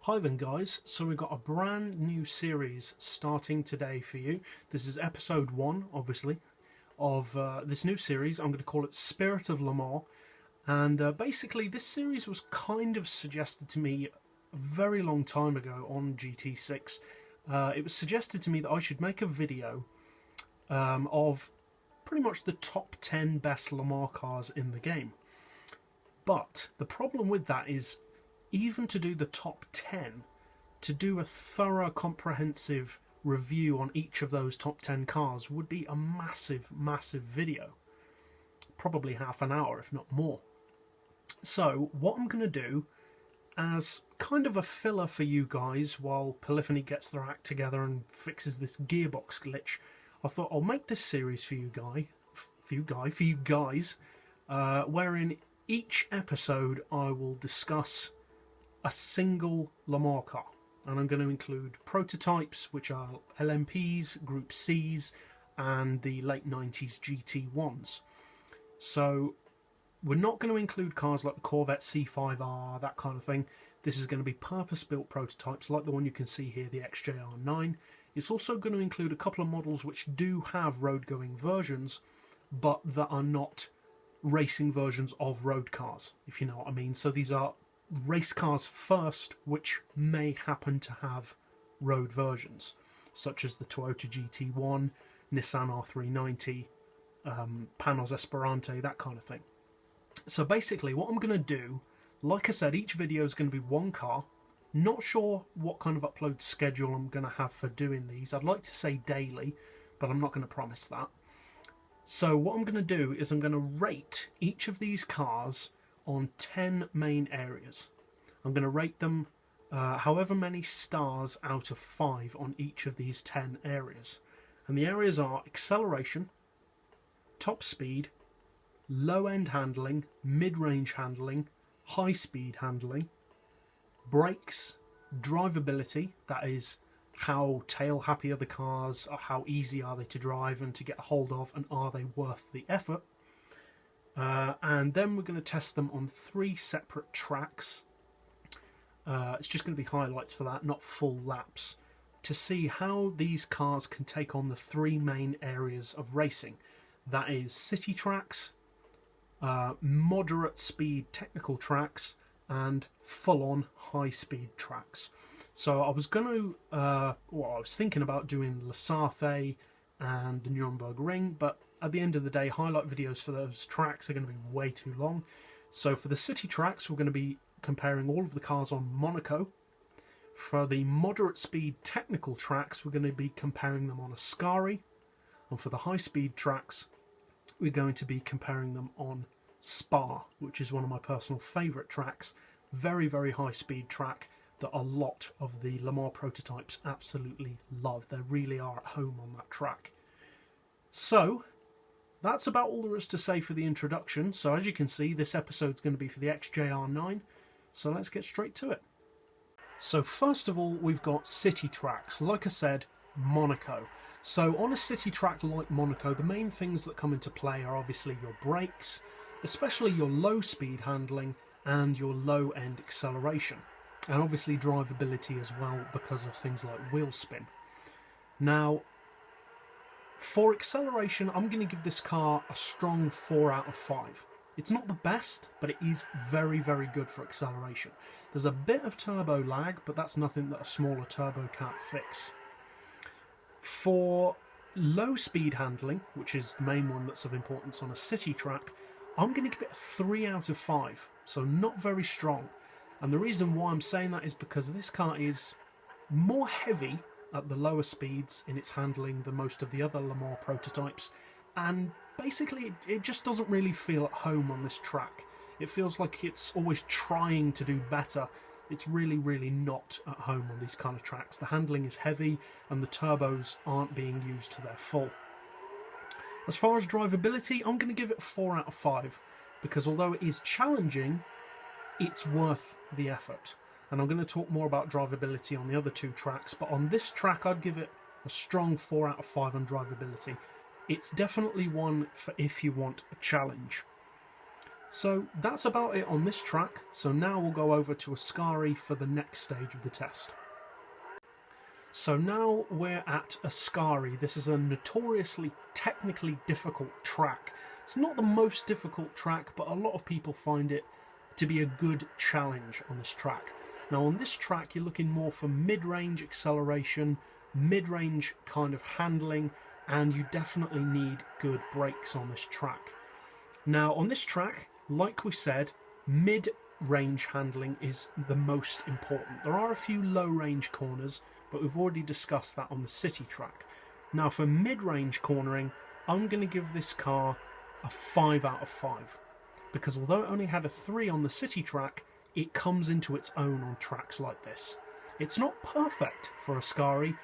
Hi then guys, so we've got a brand new series starting today for you. This is episode 1, obviously, of this new series. I'm going to call it Spirit of Le Mans. And basically this series was kind of suggested to me a very long time ago on GT6. It was suggested to me that I should make a video of pretty much the top 10 best Le Mans cars in the game. But the problem with that is, even to do the top 10, to do a thorough, comprehensive review on each of those top 10 cars would be a massive, massive video. Probably half an hour, if not more. So, what I'm going to do, as kind of a filler for you guys, while Polyphony gets their act together and fixes this gearbox glitch, I thought I'll make this series for you guys, wherein each episode I will discuss a single Le Mans car, and I'm going to include prototypes, which are LMPs, Group Cs, and the late 90s GT1s. So we're not going to include cars like the Corvette C5R, that kind of thing. This is going to be purpose-built prototypes like the one you can see here, the XJR-9. It's also going to include a couple of models which do have road-going versions, but that are not racing versions of road cars, if you know what I mean. So these are race cars first, which may happen to have road versions, such as the Toyota GT1, Nissan R390, Panoz Esperante, that kind of thing. So basically what I'm going to do, like I said, each video is going to be one car. Not sure what kind of upload schedule I'm going to have for doing these. I'd like to say daily, but I'm not going to promise that. So what I'm going to do is I'm going to rate each of these cars on 10 main areas. I'm going to rate them however many stars out of 5 on each of these 10 areas. And the areas are acceleration, top speed, low-end handling, mid-range handling, high-speed handling, brakes, drivability, that is how tail-happy are the cars, or how easy are they to drive and to get a hold of, and are they worth the effort. And then we're going to test them on 3 separate tracks. It's just going to be highlights for that, not full laps, to see how these cars can take on the 3 main areas of racing. That is city tracks, moderate speed technical tracks, and full-on high-speed tracks. So I was going to, I was thinking about doing Le Sarthe and the Nürburgring, but at the end of the day, highlight videos for those tracks are going to be way too long. So for the city tracks, we're going to be comparing all of the cars on Monaco. For the moderate speed technical tracks, we're going to be comparing them on Ascari. And for the high speed tracks, we're going to be comparing them on Spa, which is one of my personal favourite tracks. Very, very high speed track that a lot of the Le Mans prototypes absolutely love. They really are at home on that track. So that's about all there is to say for the introduction. So as you can see, this episode's going to be for the XJR-9. So let's get straight to it. So first of all, we've got city tracks. Like I said, Monaco. So on a city track like Monaco, the main things that come into play are obviously your brakes, especially your low speed handling and your low end acceleration. And obviously drivability as well, because of things like wheel spin. Now, for acceleration, I'm going to give this car a strong 4 out of 5. It's not the best, but it is very, very good for acceleration. There's a bit of turbo lag, but that's nothing that a smaller turbo can't fix. For low speed handling, which is the main one that's of importance on a city track, I'm going to give it a 3 out of 5. So not very strong. And the reason why I'm saying that is because this car is more heavy at the lower speeds in its handling than most of the other Le Mans prototypes, and basically it just doesn't really feel at home on this track. It feels like it's always trying to do better. It's really, really not at home on these kind of tracks. The handling is heavy and the turbos aren't being used to their full. As far as drivability, I'm going to give it a 4 out of 5, because although it is challenging, it's worth the effort. And I'm going to talk more about drivability on the other 2 tracks, but on this track I'd give it a strong 4 out of 5 on drivability. It's definitely one for if you want a challenge. So that's about it on this track, so now we'll go over to Ascari for the next stage of the test. So now we're at Ascari. This is a notoriously technically difficult track. It's not the most difficult track, but a lot of people find it to be a good challenge on this track. Now on this track you're looking more for mid-range acceleration, mid-range kind of handling, and you definitely need good brakes on this track. Now on this track, like we said, mid-range handling is the most important. There are a few low-range corners, but we've already discussed that on the city track. Now for mid-range cornering, I'm going to give this car a 5 out of 5. Because although it only had a 3 on the city track, it comes into its own on tracks like this. It's not perfect for Ascari,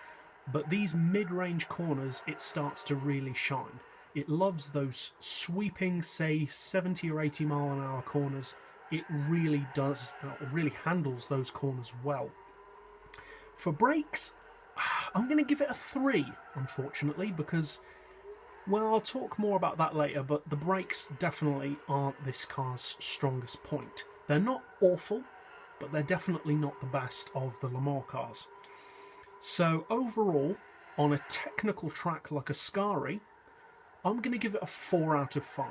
but these mid-range corners, it starts to really shine. It loves those sweeping, say, 70 or 80 mile an hour corners. It really does, really handles those corners well. For brakes, I'm going to give it a 3, unfortunately, because, well, I'll talk more about that later, but the brakes definitely aren't this car's strongest point. They're not awful, but they're definitely not the best of the Le Mans cars. So overall, on a technical track like Ascari, I'm going to give it a 4 out of 5.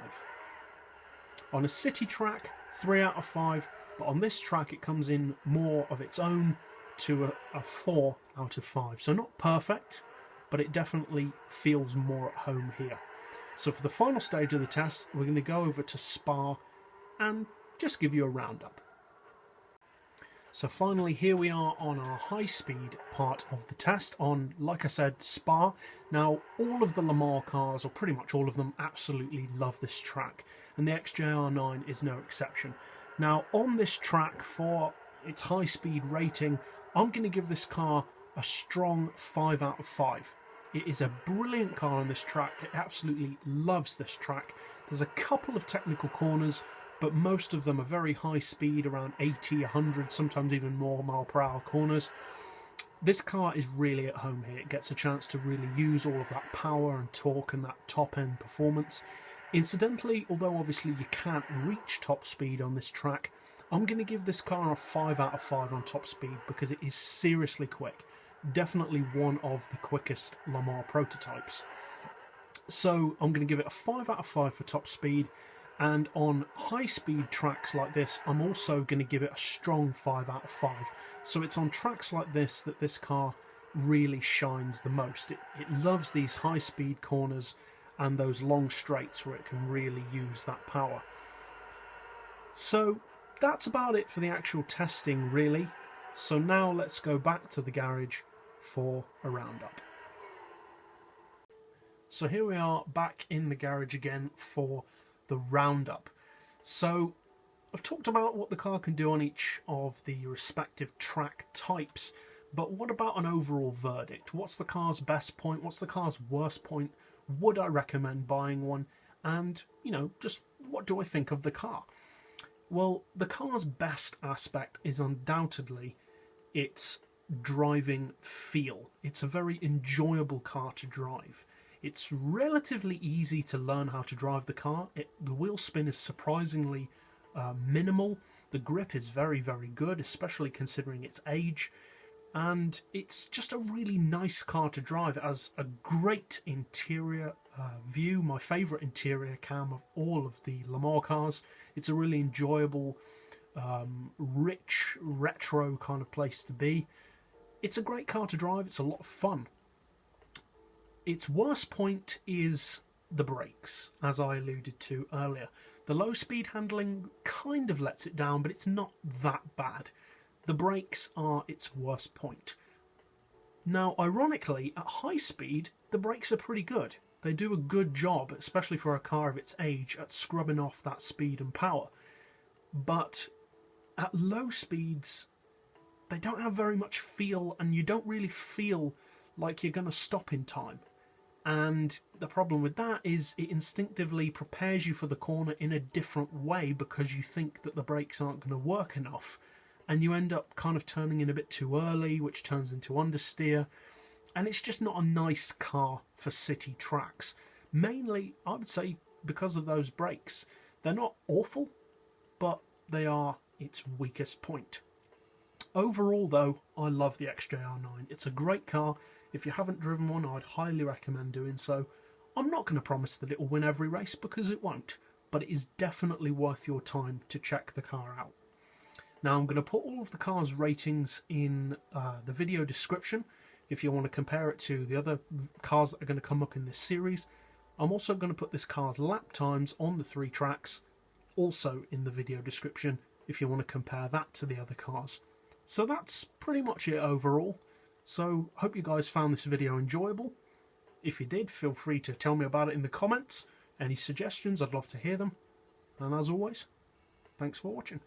On a city track, 3 out of 5, but on this track it comes in more of its own to a 4 out of 5. So not perfect, but it definitely feels more at home here. So for the final stage of the test, we're going to go over to Spa and just give you a roundup. So finally, here we are on our high-speed part of the test on, like I said, Spa. Now, all of the Le Mans cars, or pretty much all of them, absolutely love this track, and the XJR-9 is no exception. Now, on this track, for its high-speed rating, I'm going to give this car a strong 5 out of 5. It is a brilliant car on this track. It absolutely loves this track. There's a couple of technical corners, but most of them are very high speed, around 80, 100, sometimes even more mile per hour corners. This car is really at home here. It gets a chance to really use all of that power and torque and that top end performance. Incidentally, although obviously you can't reach top speed on this track, I'm going to give this car a 5 out of 5 on top speed because it is seriously quick. Definitely one of the quickest Le Mans prototypes. So I'm going to give it a 5 out of 5 for top speed. And on high-speed tracks like this, I'm also going to give it a strong 5 out of 5. So it's on tracks like this that this car really shines the most. It loves these high-speed corners and those long straights where it can really use that power. So that's about it for the actual testing, really. So now let's go back to the garage for a roundup. So here we are back in the garage again for the roundup. So I've talked about what the car can do on each of the respective track types, but what about an overall verdict? What's the car's best point? What's the car's worst point? Would I recommend buying one? And, you know, just what do I think of the car? Well, the car's best aspect is undoubtedly its driving feel. It's a very enjoyable car to drive. It's relatively easy to learn how to drive the car. The wheel spin is surprisingly minimal. The grip is very, very good, especially considering its age. And it's just a really nice car to drive. It has a great interior view, my favourite interior cam of all of the Le Mans cars. It's a really enjoyable, rich, retro kind of place to be. It's a great car to drive. It's a lot of fun. Its worst point is the brakes, as I alluded to earlier. The low speed handling kind of lets it down, but it's not that bad. The brakes are its worst point. Now, ironically, at high speed, the brakes are pretty good. They do a good job, especially for a car of its age, at scrubbing off that speed and power. But at low speeds, they don't have very much feel, and you don't really feel like you're going to stop in time. And the problem with that is it instinctively prepares you for the corner in a different way because you think that the brakes aren't going to work enough. And you end up kind of turning in a bit too early, which turns into understeer. And it's just not a nice car for city tracks. Mainly, I would say, because of those brakes. They're not awful, they are its weakest point. Overall though, I love the XJR-9. It's a great car. If you haven't driven one, I'd highly recommend doing so. I'm not going to promise that it will win every race because it won't, but it is definitely worth your time to check the car out. Now I'm going to put all of the car's ratings in the video description if you want to compare it to the other cars that are going to come up in this series. I'm also going to put this car's lap times on the 3 tracks also in the video description if you want to compare that to the other cars. So that's pretty much it overall. So hope you guys found this video enjoyable. If you did, feel free to tell me about it in the comments. Any suggestions, I'd love to hear them. And as always, thanks for watching.